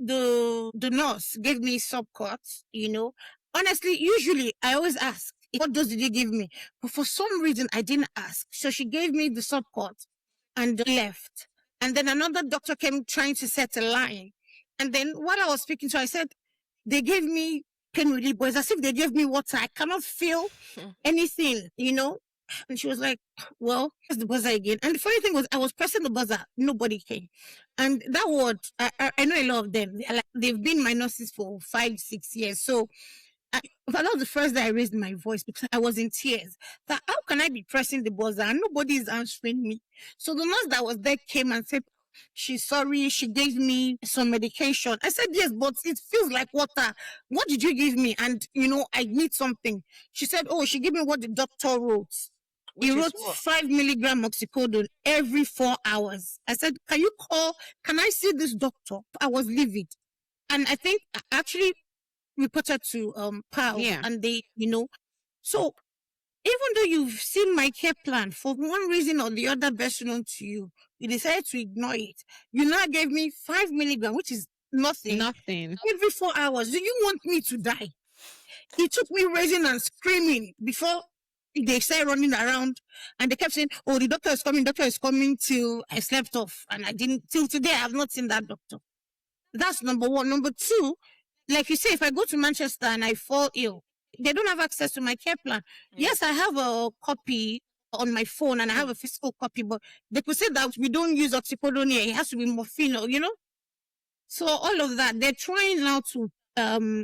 the nurse gave me subcuts, Honestly, usually I always ask, what dose did you give me? But for some reason, I didn't ask. So she gave me the subcut and left. And then another doctor came trying to set a line. And then while I was speaking to her, I said, they gave me pain relief, but it's as if they gave me water. I cannot feel anything, And she was like, well, press the buzzer again. And the funny thing was, I was pressing the buzzer. Nobody came. And that word, I know a lot of them. They've been my nurses for 5, 6 years. So that was the first day I raised my voice because I was in tears. That how can I be pressing the buzzer and nobody is answering me? So the nurse that was there came and said, she's sorry, she gave me some medication. I said, yes, but it feels like water. What did you give me? And, I need something. She said, oh, she gave me what the doctor wrote. He wrote 5 milligram oxycodone every 4 hours. I said, can I see this doctor? I was livid. And I think I actually reported to PAL and they, so even though you've seen my care plan for one reason or the other best known to you, you decided to ignore it. You now gave me 5 milligram, which is nothing. Every 4 hours. Do you want me to die? It took me raising and screaming before they started running around, and they kept saying, oh, the doctor is coming till I slept off. And till today, I have not seen that doctor. That's number one. Number two, like you say, if I go to Manchester and I fall ill, they don't have access to my care plan. Yes, I have a copy on my phone and I have a physical copy, but they could say that we don't use oxycodone here. It has to be morphine, So all of that, they're trying now to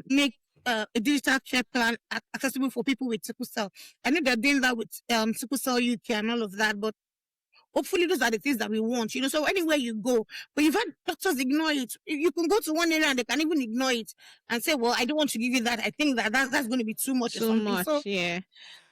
make a digital care plan accessible for people with sickle cell. I know they're doing that with sickle cell UK and all of that, but hopefully those are the things that we want, so anywhere you go, but you've had doctors ignore it. You can go to one area and they can even ignore it and say, well, I don't want to give you that. I think that's going to be too much or So something. much, So yeah.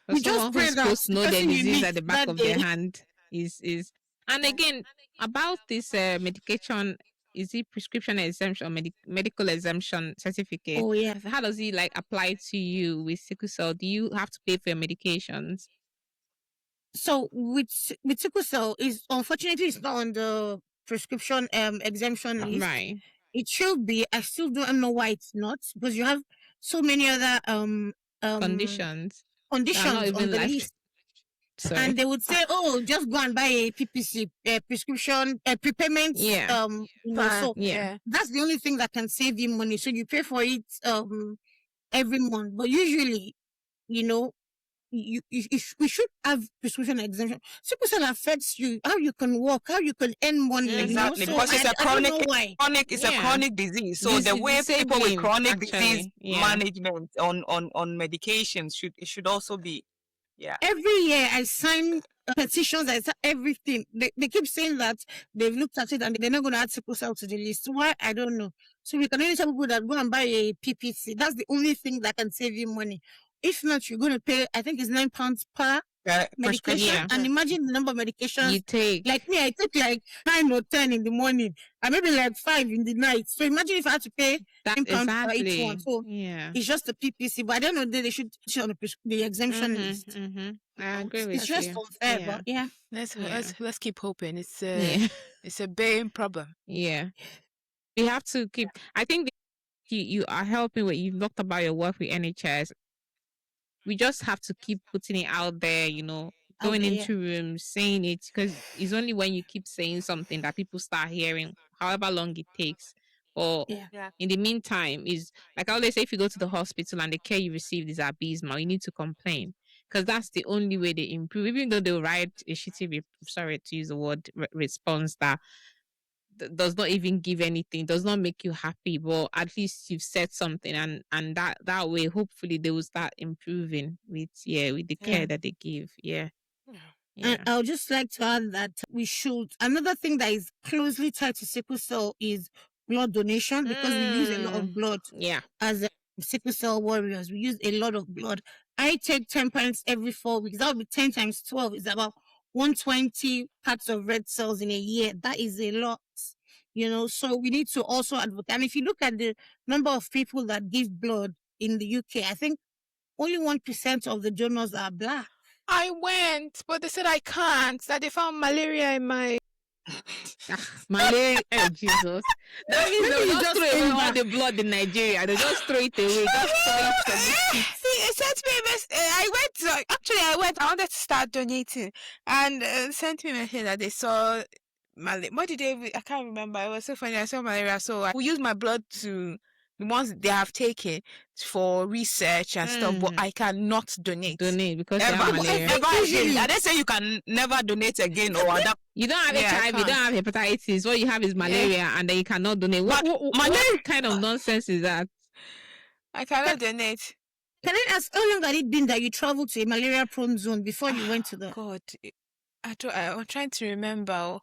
we But just someone pray who's that supposed to the know their person you disease meet at the back that of day. their hand is. And again, about this medication, is it prescription exemption or medical exemption certificate? Oh yeah. How does it like apply to you with sickle cell? Do you have to pay for your medications? So with sickle cell, is unfortunately it's not on the prescription exemption list. Right. It should be. I still don't know why it's not, because you have so many other Conditions that are not conditions on even the life. list. Sorry. And they would say, "Oh, just go and buy a PPC, prescription, prepayment." Yeah. So Yeah. that's the only thing that can save you money. So you pay for it every month, but usually, we should have prescription exemption. Sickle cell affects you, how you can walk, how you can earn money. Exactly, So because it's a I don't know chronic, why. it's a Yeah. chronic disease. So This the is way people with disabling, chronic disease actually. Yeah. management on medications should also be, yeah. Every year I sign petitions, I sign everything. They keep saying that they've looked at it and they're not going to add sickle cell to the list. Why? I don't know. So we can only tell people that go and buy a PPC. That's the only thing that can save you money. If not, you're going to pay, I think it's £9 per medication. Yeah. And imagine the number of medications You take. like me. I take like 9 or 10 in the morning and maybe like 5 in the night. So imagine if I had to pay That £10 for each exactly. one. So Yeah. it's just a PPC, but I don't know that they should put it on the exemption list. I agree with It's just you. unfair, Yeah. but yeah. Let's keep hoping. It's Yeah. it's a big problem. Yeah. We have to keep. I think you are helping with. You've talked about your work with NHS. We just have to keep putting it out there, going there, into rooms, saying it, because it's only when you keep saying something that people start hearing, however long it takes. Or Yeah. in the meantime, is like I always say, if you go to the hospital and the care you receive is abysmal, you need to complain, because that's the only way they improve. Even though they'll write a shitty, sorry to use the word, response that does not even give anything, does not make you happy, but at least you've said something, and that way hopefully they will start improving with the care that they give. Yeah. And I would just like to add that we should, another thing that is closely tied to sickle cell is blood donation, because we use a lot of blood as sickle cell warriors. We use a lot of blood. I take 10 pints every 4 weeks. That would be 10 times 12. It's about 120 parts of red cells in a year. That is a lot, so we need to also advocate. And if you look at the number of people that give blood in the UK, I think only 1% of the donors are Black. I went, but they said I can't. That they found malaria in my. Malaria, Jesus. That means Maybe they'll you just just throw away came all back. the blood in Nigeria. They just throw it away. Just throw it from the streets. He sent me a message. I went. Actually, I went. I wanted to start donating, and sent me a message that they saw malaria. What did they? I can't remember. It was so funny. I saw malaria, so I will use my blood to the ones they have taken for research and stuff. But I cannot donate. Because you have malaria. Never again. I didn't say you can never donate again or adapt. You don't have Yeah, I HIV, you don't have hepatitis. What you have is malaria, and then you cannot donate. What kind of nonsense is that? I cannot donate. Can I ask, how long had it been that you traveled to a malaria-prone zone before you went to the... God, I'm trying to remember.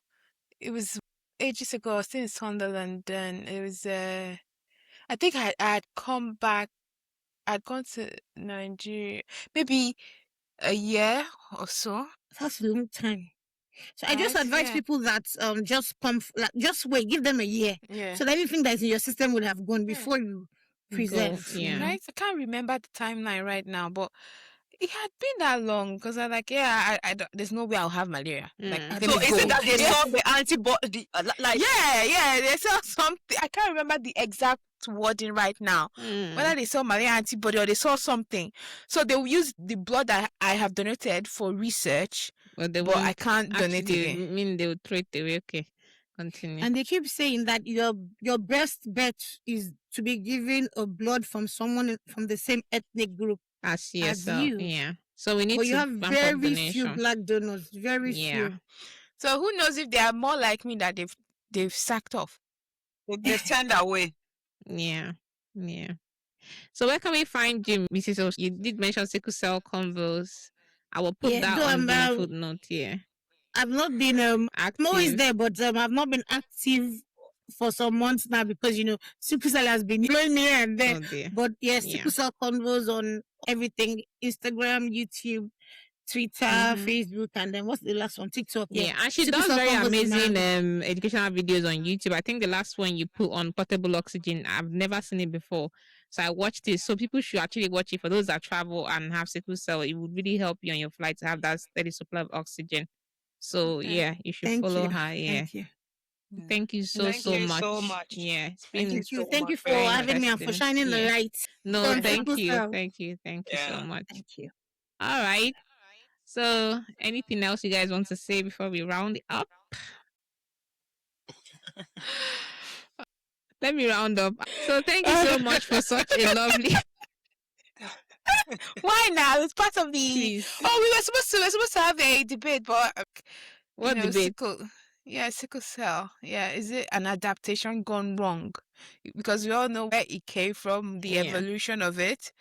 It was ages ago. I was still in Sunderland then. It was, I think I had come back. I'd gone to Nigeria maybe a year or so. That's a long time. So I just advise people that just just wait, give them a year. Yeah. So that anything that is in your system would have gone before you present. Yeah. Right? I can't remember the timeline right now, but it had been that long because I'm like, I don't, there's no way I'll have malaria. Like, So is it that they saw the antibody? Yeah, they saw something. I can't remember the exact wording right now. Whether they saw malaria antibody or they saw something. So they will use the blood that I have donated for research, but I can't donate it. I mean, they would throw it away. Okay, continue. And they keep saying that your best bet is to be given a blood from someone from the same ethnic group as you. Yeah. So we need but to you have bump up very donation. few Black donors. Very few. So who knows if they are more like me that they've sacked off. They've turned away. Yeah. So where can we find you, Mrs. O? You did mention sickle cell convos. I will put that on the footnote here. I've not been I'm always Active. there, but I've not been active for some months now because sickle cell has been blowing me here and there. Oh dear. But yes, Yeah. sickle cell convos on everything: Instagram, YouTube, Twitter, Facebook, and then what's the last one? TikTok. Yeah, and she Sickle does cell very convos is my amazing handle. educational videos on YouTube. I think the last one you put on portable oxygen, I've never seen it before. So I watched it. So people should actually watch it. For those that travel and have sickle cell, it would really help you on your flight to have that steady supply of oxygen. So Okay. yeah, you should Thank follow you. her. Yeah. Thank you. Thank you so Thank you much. so much. Yeah, it's Thank been you so Thank you much. for very having me and for interesting. shining the Yeah. light No, on thank sickle you. cell. Thank you so Yeah. much. Thank you. All right. So anything else you guys want to say before we round it up? Let me round up. So thank you so much for such a lovely Why now? It's part of the. please. Oh, we're supposed to have a debate, but What debate? sickle cell. Yeah, is it an adaptation gone wrong? Because we all know where it came from, the Yeah. evolution of it.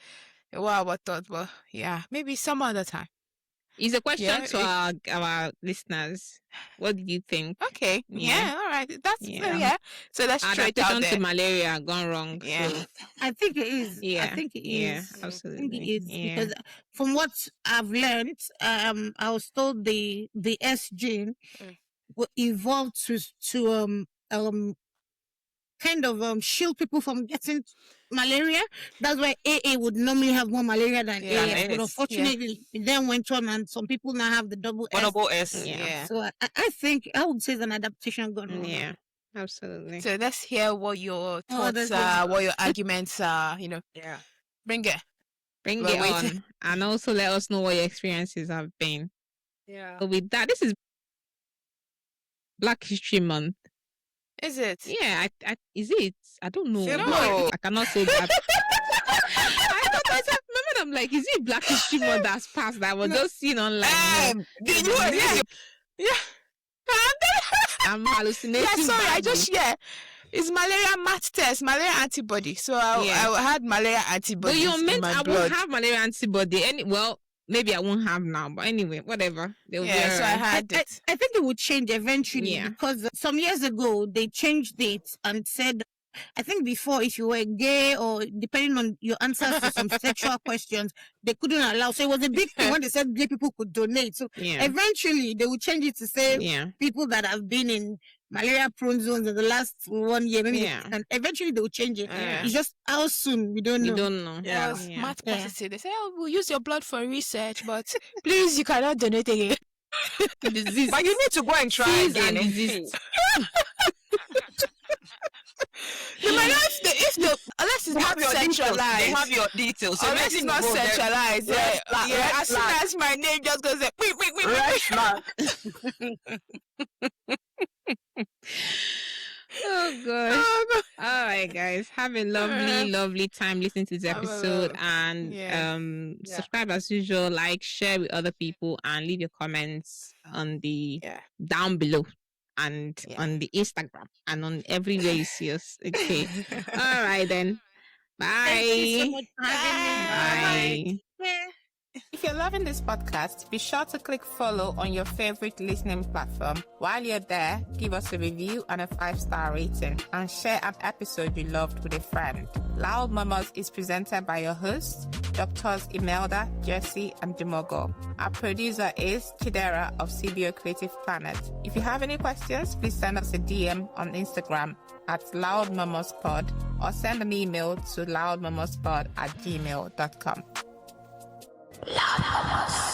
Wow, what thought? But yeah, maybe some other time. It's a question Yeah, to our listeners. What do you think? Okay. Yeah. All right. That's Yeah. yeah. So that's straight out Adaptation there. to malaria gone wrong. Yeah. So I think it is. yeah. I think it Yeah, is. I think absolutely. it is Yeah. because from what I've learned, I was told the S gene evolved to kind of shield people from getting malaria. That's why AA would normally have more malaria than Yeah, AS, than but AS. unfortunately, it then went on, and some people now have the double S. Double S. Yeah. Yeah. So I think I would say it's an adaptation gone wrong. Yeah, absolutely. So let's hear what your thoughts that's are, good. what your arguments are. Yeah. Bring it. Bring We're it waiting. on. And also let us know what your experiences have been. Yeah. So with that, this is Black History Month. Is it? Yeah, I is it? I don't know. No. I cannot say that. I thought myself, remember, I'm like, is it Black History Month that's passed that I was just seeing online? No. Did you? Yeah. I'm hallucinating. Yeah. Sorry, I badly. just It's malaria mat test, malaria antibody. So I had malaria antibodies But you're in meant my I blood. won't have malaria antibody. Well, maybe I won't have now, but anyway, whatever. They'll Yeah, be so I alright. had it. I think it would change eventually Yeah. because some years ago they changed it and said, I think before if you were gay or depending on your answers to some sexual questions, they couldn't allow. So it was a big thing when they said gay people could donate. So Yeah. eventually they would change it to say Yeah. people that have been in malaria prone zones in the last 1 year, maybe Yeah. and eventually they will change it. Yeah. It's just how soon we don't We know. don't know. Yeah. I was Yeah. mat Yeah. positive. They say, "Oh, we'll use your blood for research, but please, you cannot donate again." Disease. But you need to go and try Disease again. and eh? disease. No matter unless it's They not have your details. centralized. They have your details. So Unless it's anything not you go there- centralized. Red Yeah, flag, yeah. red As soon flag. as my name just goes there, wait. Red flag. Oh gosh. All right, guys. Have a lovely time listening to this Have a episode, love. and Yeah. subscribe as usual, like, share with other people, and leave your comments on the Yeah. down below and Yeah. on the Instagram and on everywhere you see us. Okay. All right then. Bye. Thank you so much for having me. Bye. Yeah. If you're loving this podcast, be sure to click follow on your favorite listening platform. While you're there, give us a review and a 5-star rating, and share an episode you loved with a friend. Loud Mamas is presented by your hosts, Doctors Imelda, Jesse, and Jumogo. Our producer is Chidera of CBO Creative Planet. If you have any questions, please send us a DM on Instagram at loudmamaspod or send an email to loudmamaspod@gmail.com. Loud Mamas.